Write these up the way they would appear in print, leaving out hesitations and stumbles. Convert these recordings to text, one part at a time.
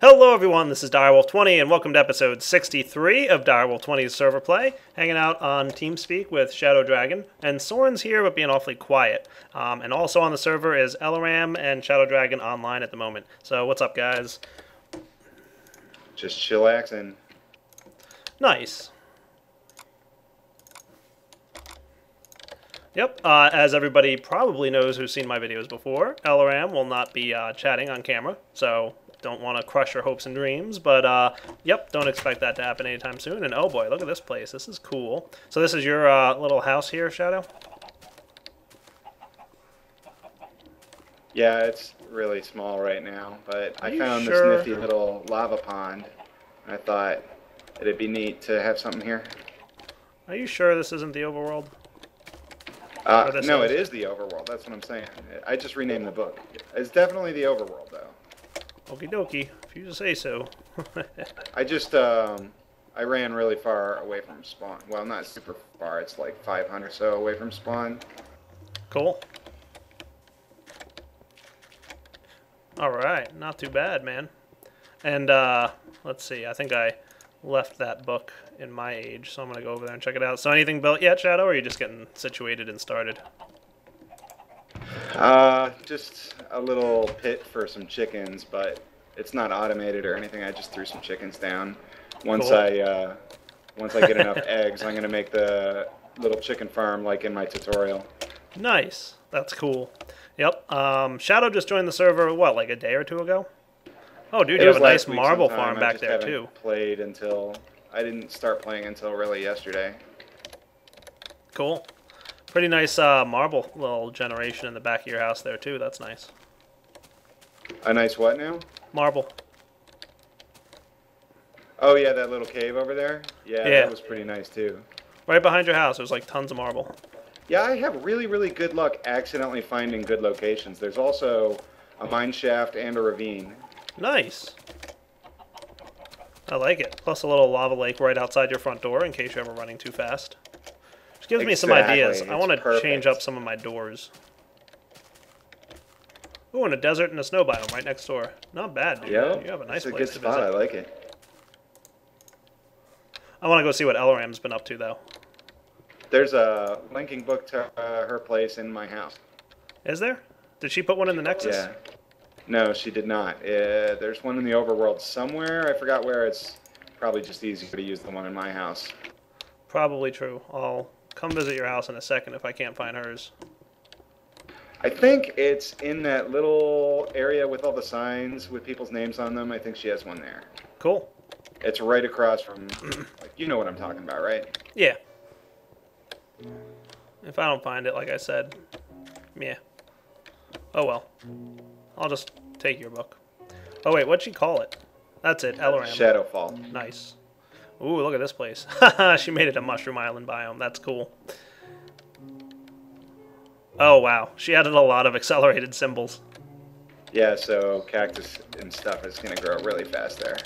Hello everyone, this is Direwolf20 and welcome to episode 63 of Direwolf20's server play. Hanging out on TeamSpeak with Shadow Dragon, and Soren's here but being awfully quiet. And also on the server is Eloraam and Shadow Dragon online at the moment. So what's up, guys? Just chillaxing. Nice. Yep, as everybody probably knows who's seen my videos before, Eloraam will not be chatting on camera, so don't want to crush your hopes and dreams, but yep, don't expect that to happen anytime soon. And oh boy, look at this place. This is cool. So this is your little house here, Shadow? Yeah, it's really small right now, but I found sure? this nifty little lava pond, and I thought it'd be neat to have something here. Are you sure this isn't the overworld? No, it is the overworld. That's what I'm saying. I just renamed the book. It's definitely the overworld, though. Okie dokie, if you say so. I just, I ran really far away from spawn. Well, not super far. It's like 500 or so away from spawn. Cool. Alright, not too bad, man. And, let's see, I think I left that book in my age, so I'm going to go over there and check it out. So anything built yet, Shadow, or are you just getting situated and started? Just a little pit for some chickens, but it's not automated or anything. I just threw some chickens down. Once cool. Once I get enough eggs, I'm gonna make the little chicken farm like in my tutorial. Nice. That's cool. Yep. Shadow just joined the server, what, like a day or two ago? Oh, dude, you have a nice marble farm back there, too. I didn't start playing until really yesterday. Cool. Pretty nice marble little generation in the back of your house there, too. That's nice. A nice what now? Marble. Oh, yeah, that little cave over there? Yeah, that was pretty nice, too. Right behind your house, there's like tons of marble. Yeah, I have really, really good luck accidentally finding good locations. There's also a mine shaft and a ravine. Nice. I like it. Plus a little lava lake right outside your front door in case you're ever running too fast. Just gives me some ideas. I want to change up some of my doors. Ooh, and a desert and a snow biome right next door. Not bad, dude. Yep. You have a nice place to visit. It's a good spot. I like it. I want to go see what Eloraam's been up to, though. There's a linking book to her place in my house. Is there? Did she put one in the Nexus? Yeah. No, she did not. There's one in the overworld somewhere. I forgot where. It's probably just easier to use the one in my house. Probably true. I'll come visit your house in a second if I can't find hers. I think it's in that little area with all the signs with people's names on them. I think she has one there. Cool. It's right across from, like, you know what I'm talking about, right? Yeah. If I don't find it, like I said, yeah. Oh well. I'll just take your book. Oh wait, what'd she call it? That's it, Eloraam. Shadowfall. Nice. Ooh, look at this place. She made it a Mushroom Island biome. That's cool. Oh wow, she added a lot of accelerated symbols. Yeah, so cactus and stuff is going to grow really fast there.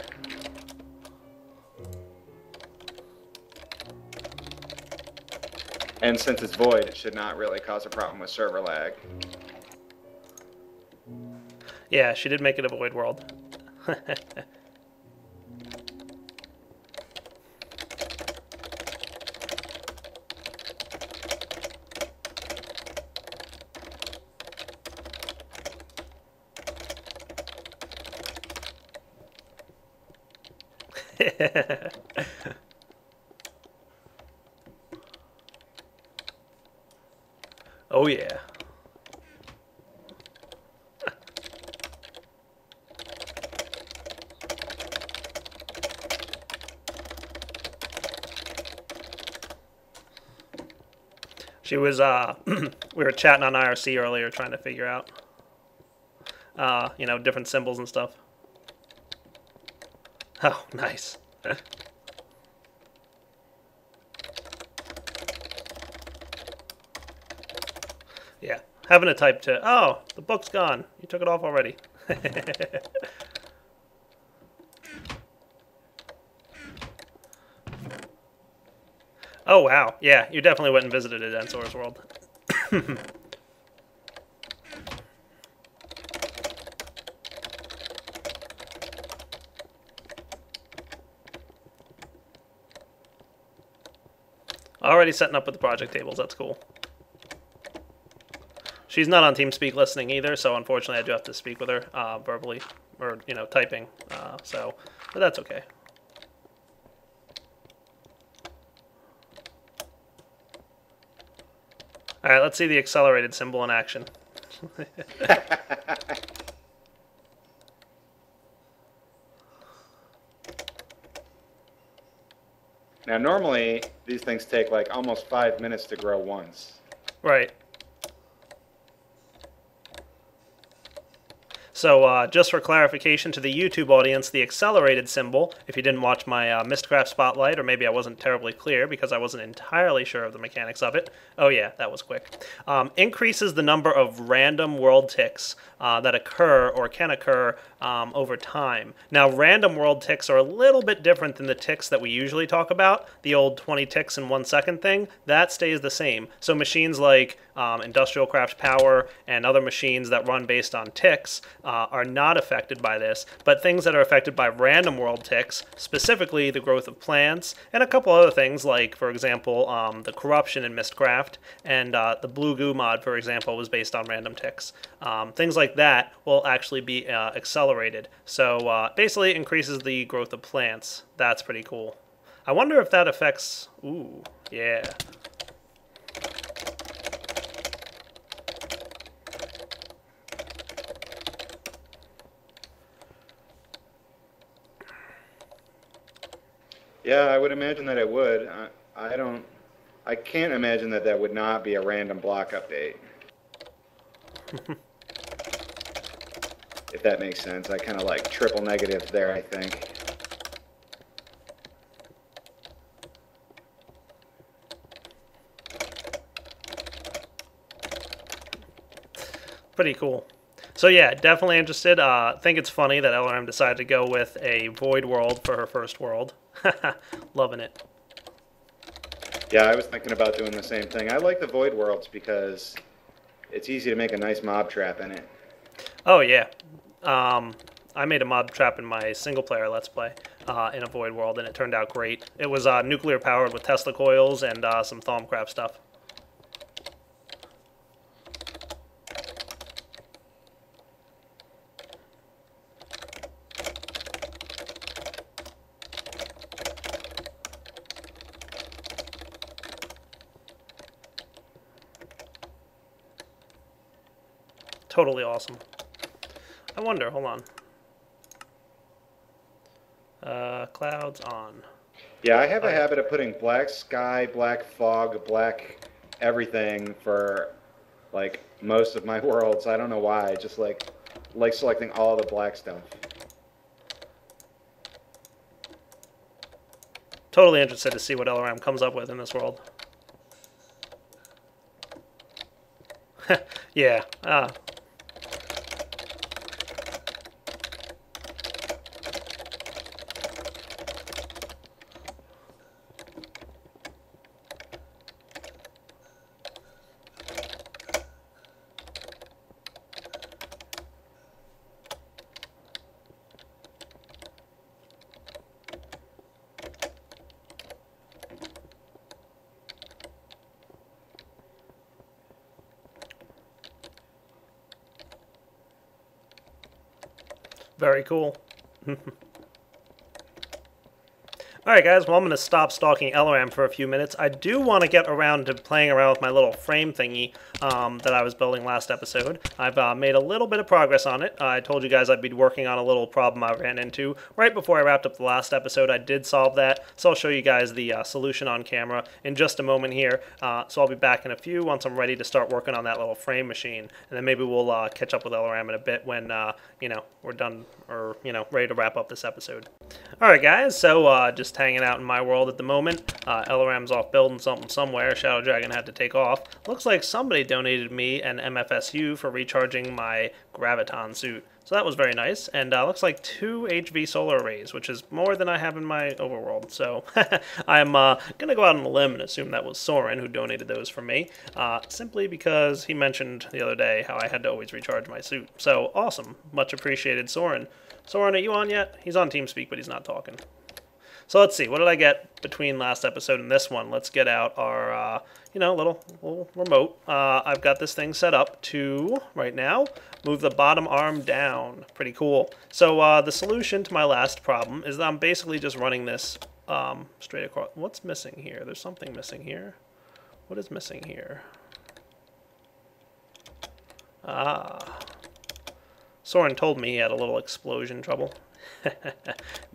And since it's void, it should not really cause a problem with server lag. Yeah, she did make it a void world. Oh yeah. She was, we were chatting on IRC earlier trying to figure out, you know, different symbols and stuff. Oh, nice. Yeah, having to type to, oh, the book's gone. You took it off already. Oh, wow. Yeah, you definitely went and visited a Densor's world. Already setting up with the project tables. That's cool. She's not on TeamSpeak listening either, so unfortunately I do have to speak with her verbally, or, you know, typing. But that's okay. All right, let's see the accelerated symbol in action. Now, normally, these things take like almost 5 minutes to grow once. Right. So just for clarification to the YouTube audience, the accelerated symbol, if you didn't watch my Mistcraft Spotlight, or maybe I wasn't terribly clear because I wasn't entirely sure of the mechanics of it. Oh yeah, that was quick. Increases the number of random world ticks that occur or can occur over time. Now, random world ticks are a little bit different than the ticks that we usually talk about. The old 20 ticks in 1 second thing, that stays the same. So machines like Industrial Craft Power and other machines that run based on ticks are not affected by this, but things that are affected by random world ticks, specifically the growth of plants, and a couple other things like, for example, the corruption in Mistcraft, and the Blue Goo mod, for example, was based on random ticks. Things like that will actually be accelerated. So basically it increases the growth of plants. That's pretty cool. I wonder if that affects... Ooh, yeah. Yeah, I would imagine that it would. I can't imagine that that would not be a random block update. If that makes sense. I kind of like triple negatives there, I think. Pretty cool. So yeah, definitely interested. Think it's funny that Eloraam decided to go with a void world for her first world. Loving it. Yeah, I was thinking about doing the same thing. I like the void worlds because it's easy to make a nice mob trap in it. Oh yeah. I made a mob trap in my single player Let's Play in a void world, and it turned out great. It was nuclear powered with Tesla coils and some Thaumcraft stuff. Totally awesome. I wonder, hold on. Clouds on. Yeah, I have a habit of putting black sky, black fog, black everything for like most of my worlds. I don't know why. I just like selecting all the black stuff. Totally interested to see what Eloraam comes up with in this world. Yeah. Very cool. Alright guys, well I'm going to stop stalking Eloraam for a few minutes. I do want to get around to playing around with my little frame thingy that I was building last episode. I've made a little bit of progress on it. I told you guys I'd be working on a little problem I ran into. Right before I wrapped up the last episode, I did solve that, so I'll show you guys the solution on camera in just a moment here. So I'll be back in a few once I'm ready to start working on that little frame machine. And then maybe we'll catch up with Eloraam in a bit when, you know, we're done or, you know, ready to wrap up this episode. Alright guys, so just hanging out in my world at the moment. Eloraam's off building something somewhere. Shadow Dragon had to take off. Looks like somebody donated me an MFSU for recharging my Graviton suit. So that was very nice. And looks like 2 HV solar arrays, which is more than I have in my overworld. So I'm going to go out on a limb and assume that was Soren who donated those for me. Simply because he mentioned the other day how I had to always recharge my suit. So awesome. Much appreciated, Soren. Soren, are you on yet? He's on TeamSpeak, but he's not talking. So let's see, what did I get between last episode and this one? Let's get out our, little remote. I've got this thing set up to, right now, move the bottom arm down. Pretty cool. So the solution to my last problem is that I'm basically just running this straight across. What's missing here? There's something missing here. What is missing here? Soren told me he had a little explosion trouble.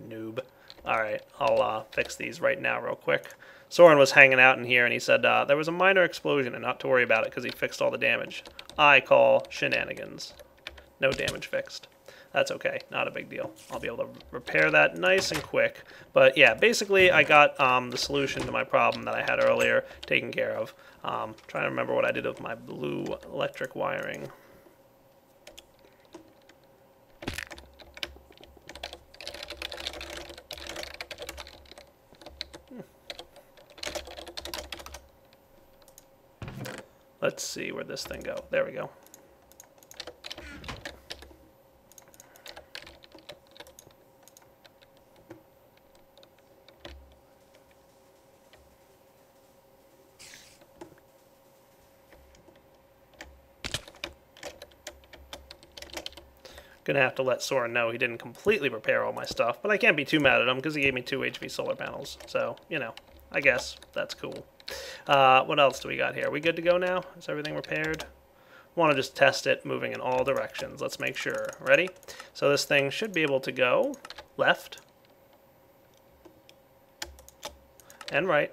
Noob. Alright, I'll fix these right now real quick. Soren was hanging out in here and he said there was a minor explosion and not to worry about it because he fixed all the damage. I call shenanigans. No damage fixed. That's okay, not a big deal. I'll be able to repair that nice and quick. But yeah, basically I got the solution to my problem that I had earlier taken care of. Trying to remember what I did with my blue electric wiring. Let's see where this thing go. There we go. Gonna have to let Soren know he didn't completely repair all my stuff, but I can't be too mad at him because he gave me 2 HV solar panels. So, I guess that's cool. What else do we got here? Are we good to go now? Is everything repaired? Want to just test it moving in all directions. Let's make sure. Ready? So this thing should be able to go left and right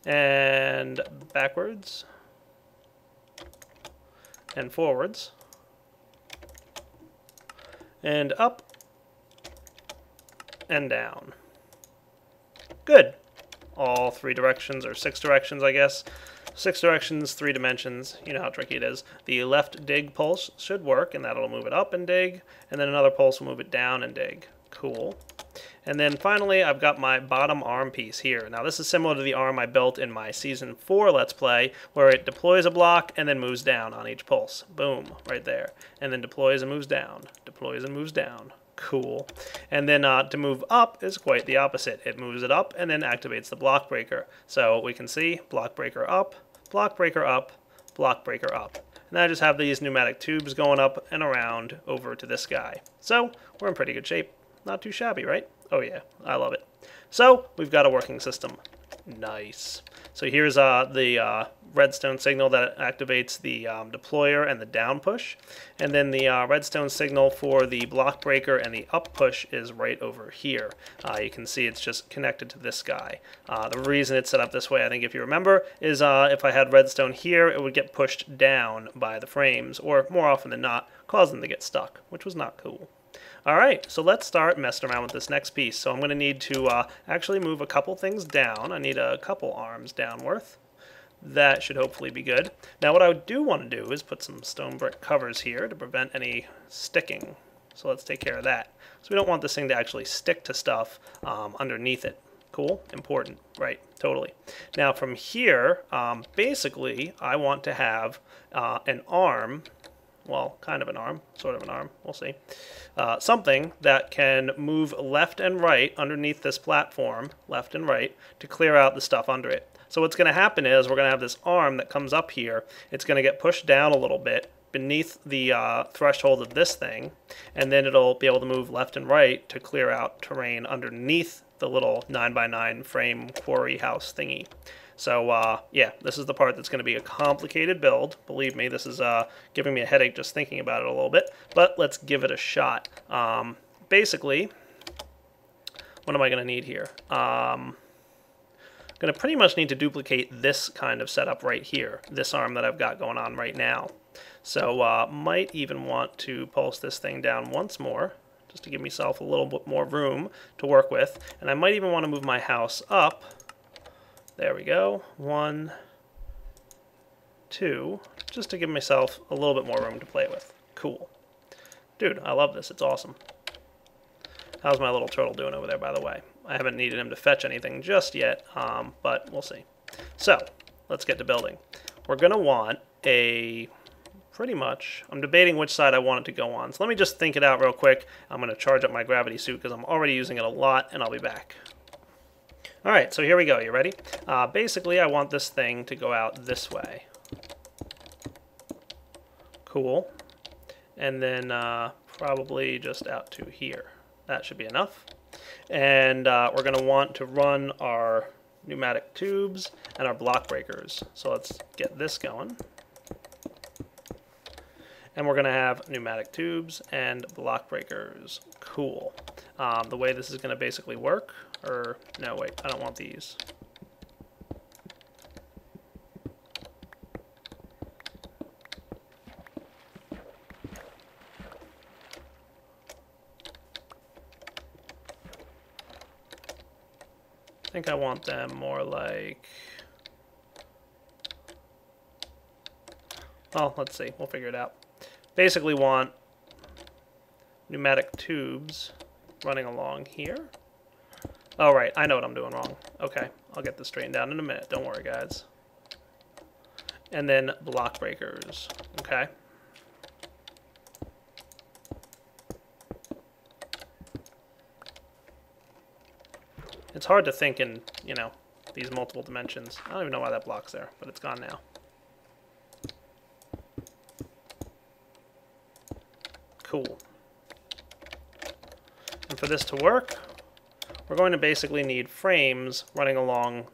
and backwards and forwards and up and down. Good. All 3 directions, or 6 directions, I guess. 6 directions, 3 dimensions. You know how tricky it is. The left dig pulse should work, and that'll move it up and dig. And then another pulse will move it down and dig. Cool. And then finally, I've got my bottom arm piece here. Now, this is similar to the arm I built in my Season 4 Let's Play, where it deploys a block and then moves down on each pulse. Boom, right there. And then deploys and moves down. Deploys and moves down. Cool. And then to move up is quite the opposite. It moves it up and then activates the block breaker. So we can see block breaker up, block breaker up, block breaker up. And I just have these pneumatic tubes going up and around over to this guy. So we're in pretty good shape. Not too shabby, right? Oh yeah, I love it. So we've got a working system. Nice. So here's the redstone signal that activates the deployer and the down push. And then the redstone signal for the block breaker and the up push is right over here. You can see it's just connected to this guy. The reason it's set up this way, I think if you remember, is if I had redstone here, it would get pushed down by the frames, or more often than not, cause them to get stuck, which was not cool. Alright, so let's start messing around with this next piece. So I'm going to need to actually move a couple things down. I need a couple arms downworth. That should hopefully be good. Now what I do want to do is put some stone brick covers here to prevent any sticking. So let's take care of that. So we don't want this thing to actually stick to stuff underneath it. Cool? Important. Right. Totally. Now from here, basically I want to have an arm. Well, kind of an arm, sort of an arm, we'll see. Something that can move left and right underneath this platform, left and right, to clear out the stuff under it. So what's going to happen is we're going to have this arm that comes up here. It's going to get pushed down a little bit beneath the threshold of this thing, and then it'll be able to move left and right to clear out terrain underneath the little 9x9 frame quarry house thingy. So, yeah, this is the part that's going to be a complicated build. Believe me, this is giving me a headache just thinking about it a little bit. But let's give it a shot. Basically, what am I going to need here? I'm going to pretty much need to duplicate this kind of setup right here. This arm that I've got going on right now. So, might even want to pulse this thing down once more, just to give myself a little bit more room to work with. And I might even want to move my house up. There we go. 1, 2, just to give myself a little bit more room to play with. Cool. Dude, I love this. It's awesome. How's my little turtle doing over there, by the way? I haven't needed him to fetch anything just yet, but we'll see. So, let's get to building. We're going to want a pretty much. I'm debating which side I want it to go on. So let me just think it out real quick. I'm going to charge up my gravity suit because I'm already using it a lot, and I'll be back. Alright, so here we go. You ready? Basically, I want this thing to go out this way. Cool. And then probably just out to here. That should be enough. And we're going to want to run our pneumatic tubes and our block breakers. So let's get this going. And we're going to have pneumatic tubes and block breakers. Cool. The way this is going to basically work, or no, wait, I don't want these. I think I want them more like, well, let's see, we'll figure it out. Basically want pneumatic tubes running along here. Oh, right, I know what I'm doing wrong. Okay, I'll get this straightened out in a minute. Don't worry, guys. And then block breakers, okay? It's hard to think in, you know, these multiple dimensions. I don't even know why that block's there, but it's gone now. Cool. And for this to work, we're going to basically need frames running along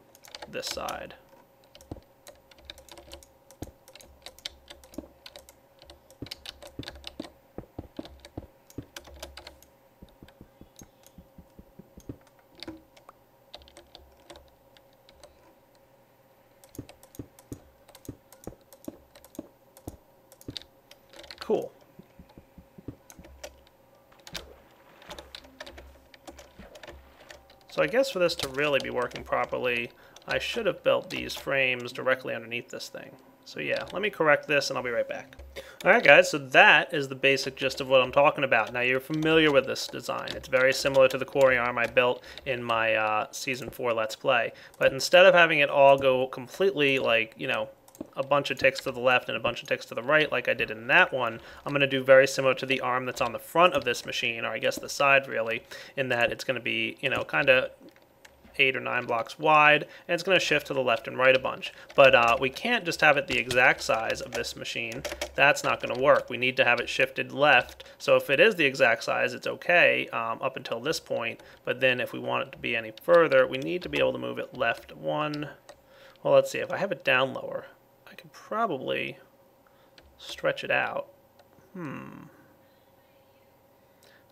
this side. Cool. So I guess for this to really be working properly, I should have built these frames directly underneath this thing. So yeah, let me correct this and I'll be right back. Alright guys, so that is the basic gist of what I'm talking about. Now you're familiar with this design. It's very similar to the quarry arm I built in my Season 4 Let's Play. But instead of having it all go completely like, you know, a bunch of ticks to the left and a bunch of ticks to the right like I did in that one, I'm going to do very similar to the arm that's on the front of this machine, or I guess the side really, in that it's going to be, you know, kind of 8 or 9 blocks wide, and it's going to shift to the left and right a bunch. But we can't just have it the exact size of this machine. That's not going to work. We need to have it shifted left. So if it is the exact size, it's okay up until this point. But then if we want it to be any further, we need to be able to move it left one. Well, let's see. If I have it down lower, I could probably stretch it out.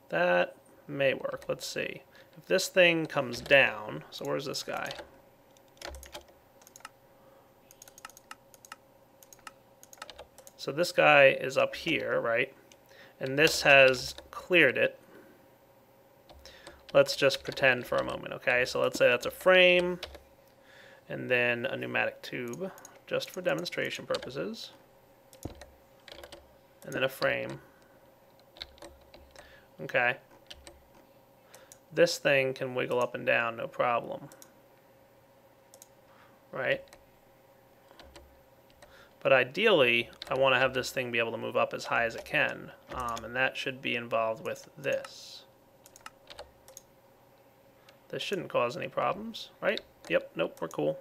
That may work. Let's see. If this thing comes down, so where's this guy? So this guy is up here, right? And this has cleared it. Let's just pretend for a moment, okay? So let's say that's a frame, and then a pneumatic tube, just for demonstration purposes. And then a frame. Okay. This thing can wiggle up and down, no problem. Right? But ideally, I want to have this thing be able to move up as high as it can. And that should be involved with this. This shouldn't cause any problems, right? Yep, nope, we're cool.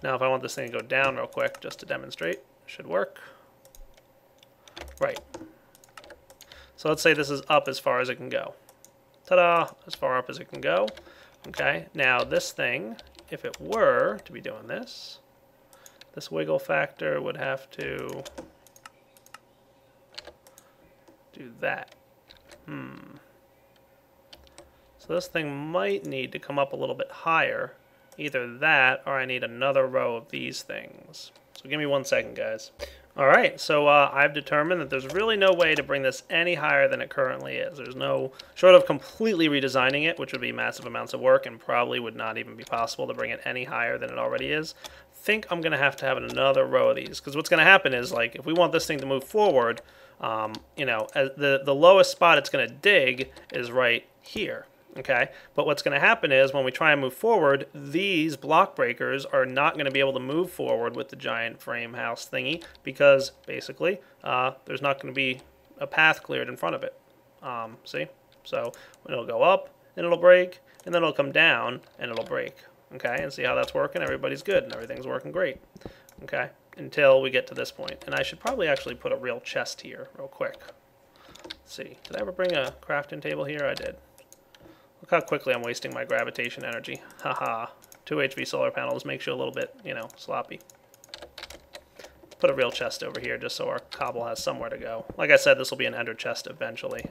Now if I want this thing to go down real quick, just to demonstrate, it should work. Right. So let's say this is up as far as it can go. Ta-da! As far up as it can go. Okay, now this thing, if it were to be doing this, this wiggle factor would have to do that. So this thing might need to come up a little bit higher. Either that, or I need another row of these things. So give me 1 second, guys. Alright, so I've determined that there's really no way to bring this any higher than it currently is. There's no, short of completely redesigning it, which would be massive amounts of work and probably would not even be possible to bring it any higher than it already is. I think I'm going to have another row of these, because what's going to happen is, like, if we want this thing to move forward, you know, the lowest spot it's going to dig is right here. Okay, but what's going to happen is when we try and move forward, these block breakers are not going to be able to move forward with the giant frame house thingy because basically there's not going to be a path cleared in front of it. See? So it'll go up and it'll break, and then it'll come down and it'll break. Okay, and see how that's working? Everybody's good and everything's working great. Okay, until we get to this point. And I should probably actually put a real chest here real quick. Let's see, did I ever bring a crafting table here? I did. Look how quickly I'm wasting my gravitation energy. Haha. 2 HV solar panels makes you a little bit, you know, sloppy. Put a real chest over here just so our cobble has somewhere to go. Like I said, this will be an ender chest eventually.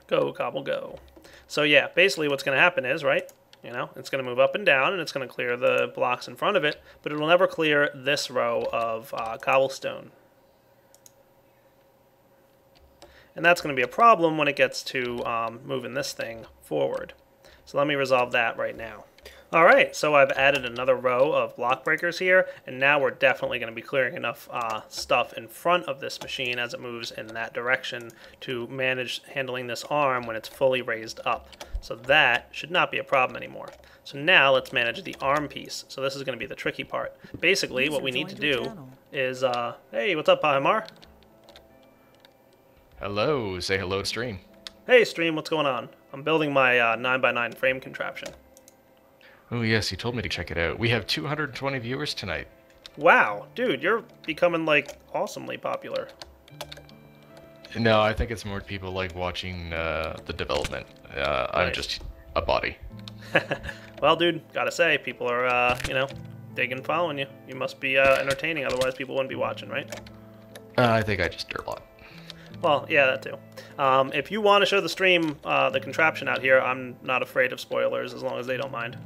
Go, cobble, go. So yeah, basically what's going to happen is, right, you know, it's going to move up and down and it's going to clear the blocks in front of it, but it'll never clear this row of cobblestone. And that's going to be a problem when it gets to moving this thing forward. So let me resolve that right now. Alright, so I've added another row of block breakers here, and now we're definitely going to be clearing enough stuff in front of this machine as it moves in that direction to manage handling this arm when it's fully raised up. So that should not be a problem anymore. So now let's manage the arm piece. So this is going to be the tricky part. Basically, what we need to do is, hey, what's up, Pahimar? Hello, say hello to Stream. Hey Stream, what's going on? I'm building my 9x9 frame contraption. Oh yes, you told me to check it out. We have 220 viewers tonight. Wow, dude, you're becoming like awesomely popular. No, I think it's more people like watching the development. I'm just a body. Well, dude, gotta say, people are, you know, digging and following you. You must be entertaining, otherwise people wouldn't be watching, right? I think I just dirt a lot. Well, yeah, that too. If you want to show the stream the contraption out here, I'm not afraid of spoilers as long as they don't mind.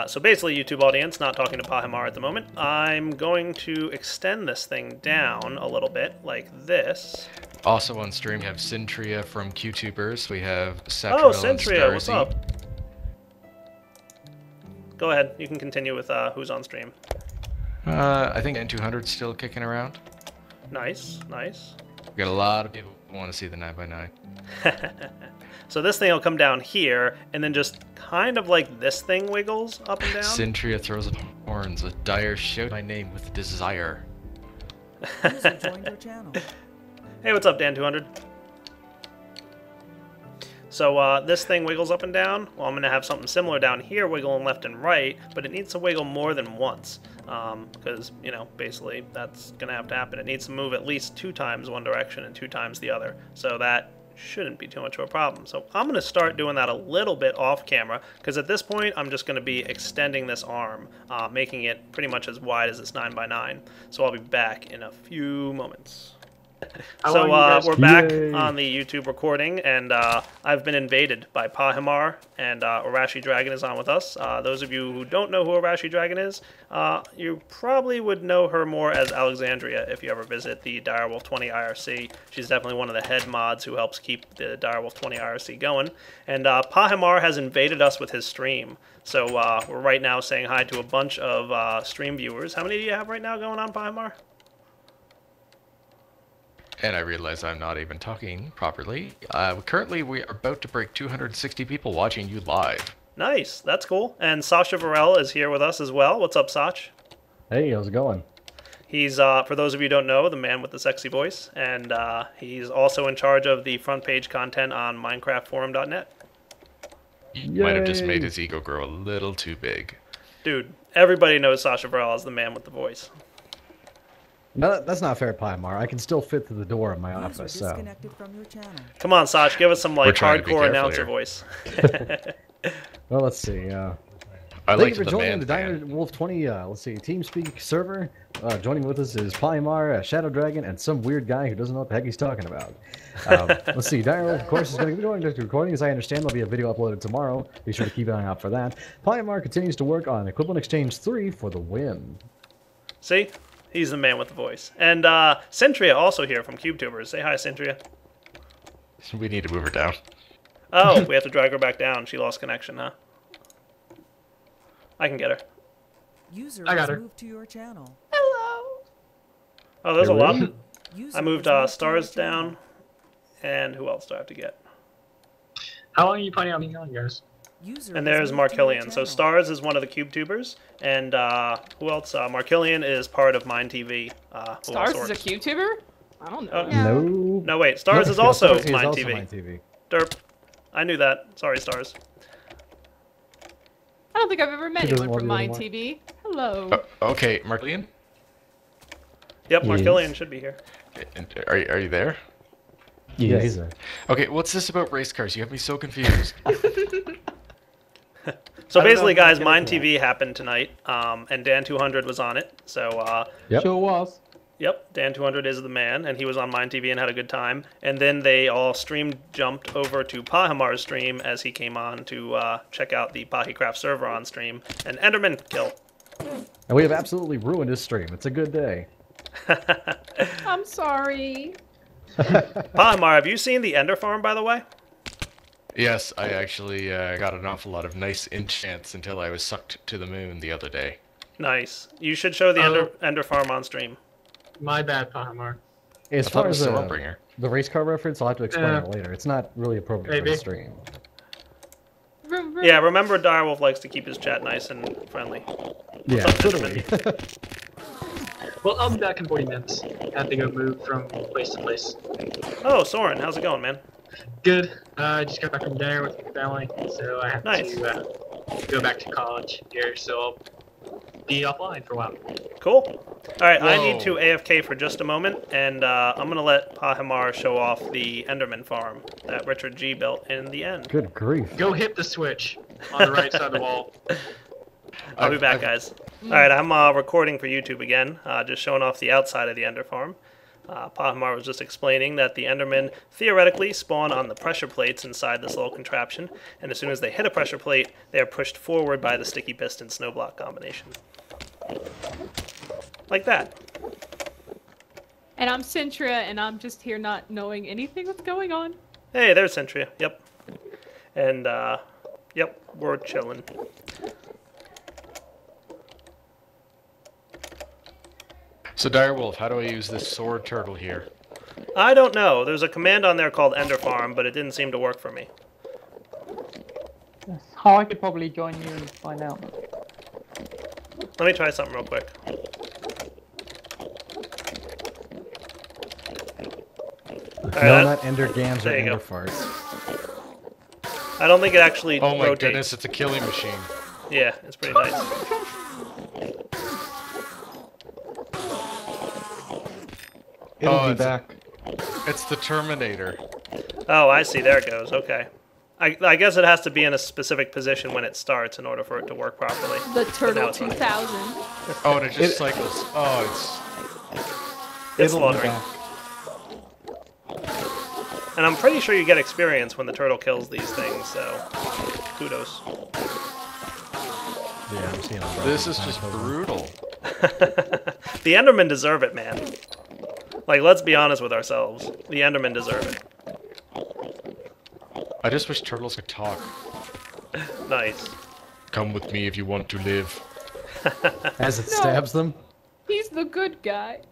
So basically, YouTube audience, not talking to Pahimar at the moment, I'm going to extend this thing down a little bit, like this. Also on stream, we have Cintria from QTubers. We have Oh, Cintria, what's up? Go ahead, you can continue with who's on stream. I think N200's still kicking around. Nice, nice. We got a lot of people who want to see the 9x9. So this thing will come down here, and then just kind of like this thing wiggles up and down. Cintria throws up horns. A dire shout my name with desire. User joined your channel. Hey, what's up, Dan200? So this thing wiggles up and down. Well, I'm going to have something similar down here wiggling left and right, but it needs to wiggle more than once. Because, you know, basically that's going to have to happen. It needs to move at least 2 times one direction and 2 times the other. So that shouldn't be too much of a problem. So I'm going to start doing that a little bit off camera, because at this point I'm just going to be extending this arm, making it pretty much as wide as this 9x9. So I'll be back in a few moments. So we're back on the YouTube recording, and I've been invaded by Pahimar, and Arashi Dragon is on with us. Those of you who don't know who Arashi Dragon is, you probably would know her more as Alexandria if you ever visit the Direwolf20 IRC. She's definitely one of the head mods who helps keep the Direwolf20 IRC going. And Pahimar has invaded us with his stream. So we're right now saying hi to a bunch of stream viewers. How many do you have right now going on, Pahimar? And I realize I'm not even talking properly. Currently, we are about to break 260 people watching you live. Nice, that's cool. And Sasha Varel is here with us as well. What's up, Sach? Hey, how's it going? He's, for those of you who don't know, the man with the sexy voice. And he's also in charge of the front page content on MinecraftForum.net. You might have just made his ego grow a little too big. Dude, everybody knows Sasha Varel as the man with the voice. No, that's not fair, Pahimar. I can still fit through the door of my office, so... From your channel. Come on, Sach, give us some, like, hardcore announcer voice. Well, let's see, Thank you for joining the Direwolf20, let's see, TeamSpeak server. Joining with us is Pahimar, Shadow Dragon, and some weird guy who doesn't know what the heck he's talking about. Let's see, Direwolf, of course, is going to be going to recording. As I understand, there'll be a video uploaded tomorrow. Be sure to keep an eye out for that. Pahimar continues to work on Equivalent Exchange 3 for the win. See? He's the man with the voice. And Cintria also here from CubeTubers. Say hi, Cintria. We need to move her down. Oh, we have to drag her back down. She lost connection, huh? I can get her. I got her. Moved to your channel. Hello. Oh, there's a lot. User I moved was moved to stars your channel. down. And who else do I have to get? How long are you planning on being on, guys? User And was there's moved to your Markillian. So channel. Stars is one of the cube tubers, and who else? Markillian is part of Mine TV. Stars is a QTuber? I don't know. No. No, wait. Stars No, is also Stars is Mine also TV. Mine TV. Derp. I knew that. Sorry, Stars. I don't think I've ever met He doesn't anyone from love Mine you TV. Hello. Okay, Marklian, Yep, Yes. Markillian should be here. are you there? Yeah, he's there. Okay, what's this about race cars? You have me so confused. So I don't basically, know if guys, I'm Mine gonna TV happened tonight, and Dan200 was on it. So, Yep. Sure was. yep, Dan200 is the man, and he was on Mine TV and had a good time. And then they all jumped over to Pahimar's stream as he came on to check out the Pahicraft server on stream. And Enderman kill. And we have absolutely ruined his stream. It's a good day. I'm sorry. Pahimar, have you seen the Ender farm, by the way? Yes, I actually got an awful lot of nice enchants until I was sucked to the moon the other day. Nice. You should show the Ender farm on stream. My bad, Pahamar. As I thought far it was as Stormbringer. the race car reference, I'll have to explain Yeah. it later. It's not really appropriate for Maybe. the stream. Yeah, remember Direwolf likes to keep his chat nice and friendly. Yeah, up, literally. Well, I'll be back in 40 minutes. I have to go move from place to place. Oh, Soren, how's it going, man? Good. I just got back from dinner with my family, so I have Nice. to go back to college here, so I'll be offline for a while. Cool. Alright, I need Whoa. to AFK for just a moment, and I'm going to let Pahimar show off the Enderman farm that Richard G built in the end. Good grief. Go hit the switch on the right side of the wall. I'll be back, guys. Alright, I'm recording for YouTube again, just showing off the outside of the Ender farm. Pahimar was just explaining that the Endermen theoretically spawn on the pressure plates inside this little contraption, and as soon as they hit a pressure plate, they are pushed forward by the sticky piston snow block combination. Like that. And I'm Centria, and I'm just here not knowing anything what's going on. Hey, there's Centria. Yep. And, yep, we're chilling. So Direwolf, how do I use this sword turtle here? I don't know. There's a command on there called Ender Farm, but it didn't seem to work for me. Oh, I could probably join you and find out. Let me try something real quick. No, not Ender Gams or there you Ender go. Farts. I don't think it actually Oh my rotates. goodness, it's a killing machine. Yeah, it's pretty nice. It'll Oh, be it's- back. It's the Terminator. Oh, I see. There it goes. Okay. I guess it has to be in a specific position when it starts in order for it to work properly. The now Turtle it's fine. 2000. Oh, and it just cycles. Oh, It's It'll be slaughtering. back. And I'm pretty sure you get experience when the turtle kills these things, so kudos. Yeah, I'm seeing a this is just brutal. The Endermen deserve it, man. Like, let's be honest with ourselves. The Endermen deserve it. I just wish turtles could talk. Nice. Come with me if you want to live. As it No. stabs them. He's the good guy.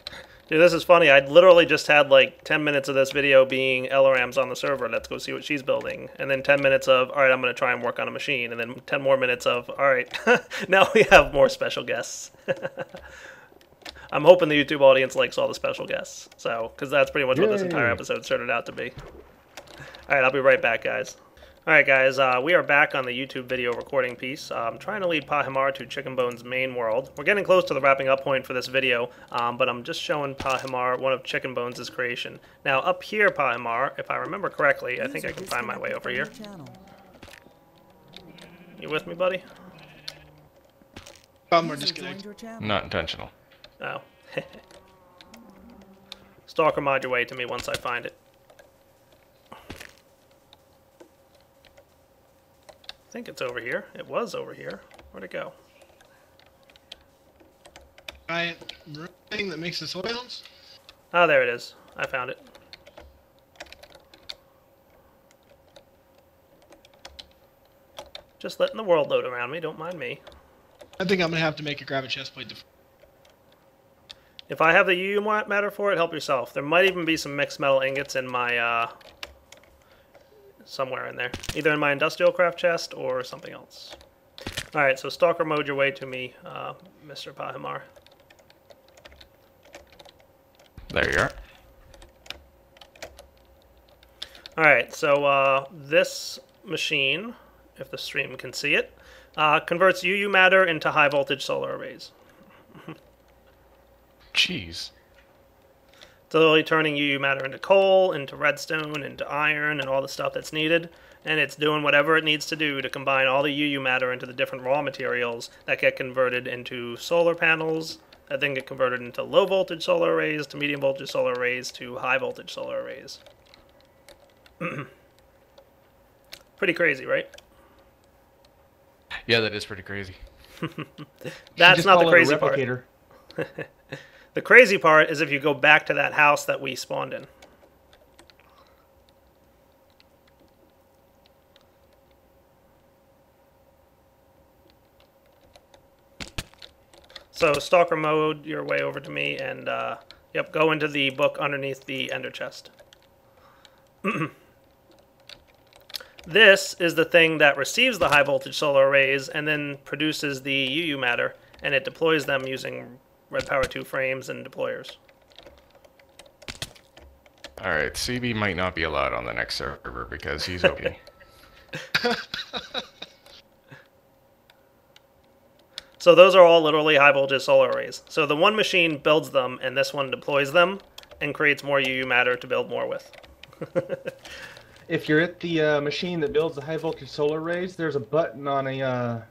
Dude, this is funny. I literally just had like 10 minutes of this video being Eloraam's on the server. Let's go see what she's building. And then 10 minutes of, all right, I'm going to try and work on a machine. And then 10 more minutes of, all right, now we have more special guests. I'm hoping the YouTube audience likes all the special guests. So, because that's pretty much what this entire Yay. episode started out to be. All right, I'll be right back, guys. All right, guys, we are back on the YouTube video recording piece. I'm trying to lead Pahimar to ChickenBones' main world. We're getting close to the wrapping up point for this video, but I'm just showing Pahimar one of ChickenBones' creation. Now, up here, Pahimar, if I remember correctly, I think I can find my way over here. You with me, buddy? We're disconnected. Not intentional. Oh. Stalker mod your way to me once I find it. I think it's over here. It was over here. Where'd it go? Giant thing that makes the soils. Oh, there it is. I found it. Just letting the world load around me. Don't mind me. I think I'm gonna have to make a grab a chest plate. If I have the UU matter for it, help yourself. There might even be some mixed metal ingots in my, somewhere in there. Either in my industrial craft chest or something else. Alright, so stalker mode your way to me, Mr. Pahimar. There you are. Alright, so this machine, if the stream can see it, converts UU matter into high voltage solar arrays. Jeez. It's literally turning UU matter into coal, into redstone, into iron, and all the stuff that's needed. And it's doing whatever it needs to do to combine all the UU matter into the different raw materials that get converted into solar panels, that then get converted into low voltage solar arrays, to medium voltage solar arrays, to high voltage solar arrays. Pretty crazy, right? Yeah, that is pretty crazy. That's not the crazy part. The crazy part is if you go back to that house that we spawned in. So stalker mode your way over to me and yep, go into the book underneath the ender chest. This is the thing that receives the high voltage solar arrays and then produces the UU matter, and it deploys them using Red Power 2 frames and deployers. Alright, CB might not be allowed on the next server because he's OP. So those are all literally high voltage solar arrays. So the one machine builds them and this one deploys them and creates more UU matter to build more with. If you're at the machine that builds the high voltage solar arrays, there's a button on a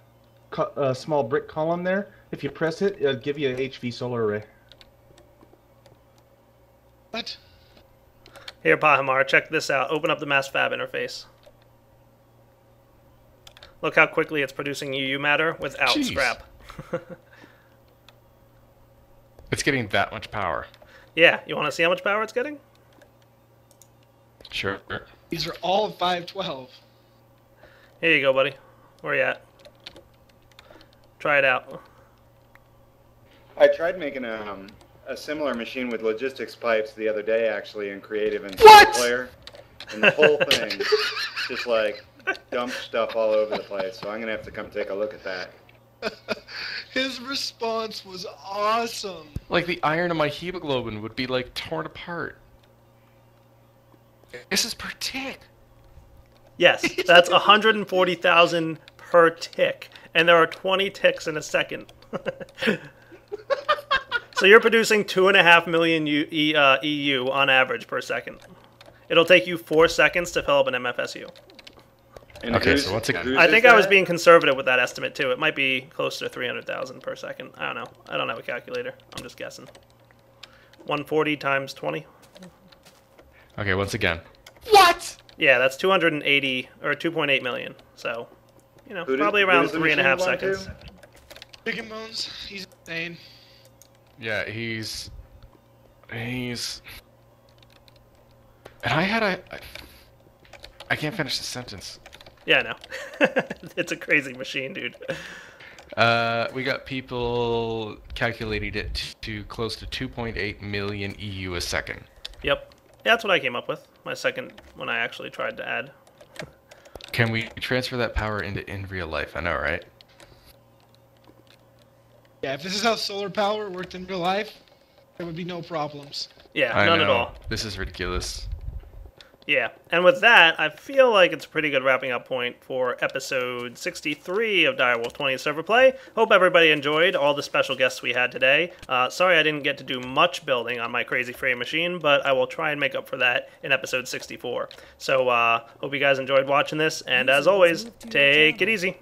small brick column there. If you press it, it'll give you an HV solar array. What? Here, Pahimar, check this out. Open up the mass fab interface. Look how quickly it's producing UU matter without scrap. It's getting that much power. Yeah, you want to see how much power it's getting? Sure. These are all 512. Here you go, buddy. Where you at? Try it out. I tried making a similar machine with logistics pipes the other day, actually, in creative and player, and the whole thing just like dumped stuff all over the place. So I'm gonna have to come take a look at that. His response was awesome. Like the iron in my hemoglobin would be like torn apart. This is per tick. Yes, that's 140,000 per tick, and there are 20 ticks in a second. So you're producing 2.5 million EU on average per second. It'll take you 4 seconds to fill up an MFSU. And okay, so once again, I think I was being conservative with that estimate too. It might be close to 300,000 per second. I don't know. I don't have a calculator. I'm just guessing. 140 times 20. Okay, once again. What? Yeah, that's 280 or 2.8 million. So, you know, probably around 3.5 seconds. ChickenBones, he's insane. Yeah, he's. And I can't finish the sentence. Yeah, I know. It's a crazy machine, dude. We got people calculating it to close to 2.8 million EU a second. Yep. Yeah, that's what I came up with. My second when I actually tried to add. Can we transfer that power in real life? I know, right? Yeah, if this is how solar power worked in real life, there would be no problems. Yeah, none at all. This is ridiculous. Yeah, and with that, I feel like it's a pretty good wrapping up point for episode 63 of Direwolf20's Server Play. Hope everybody enjoyed all the special guests we had today. Sorry I didn't get to do much building on my crazy frame machine, but I will try and make up for that in episode 64. So, hope you guys enjoyed watching this, and as always, take it easy.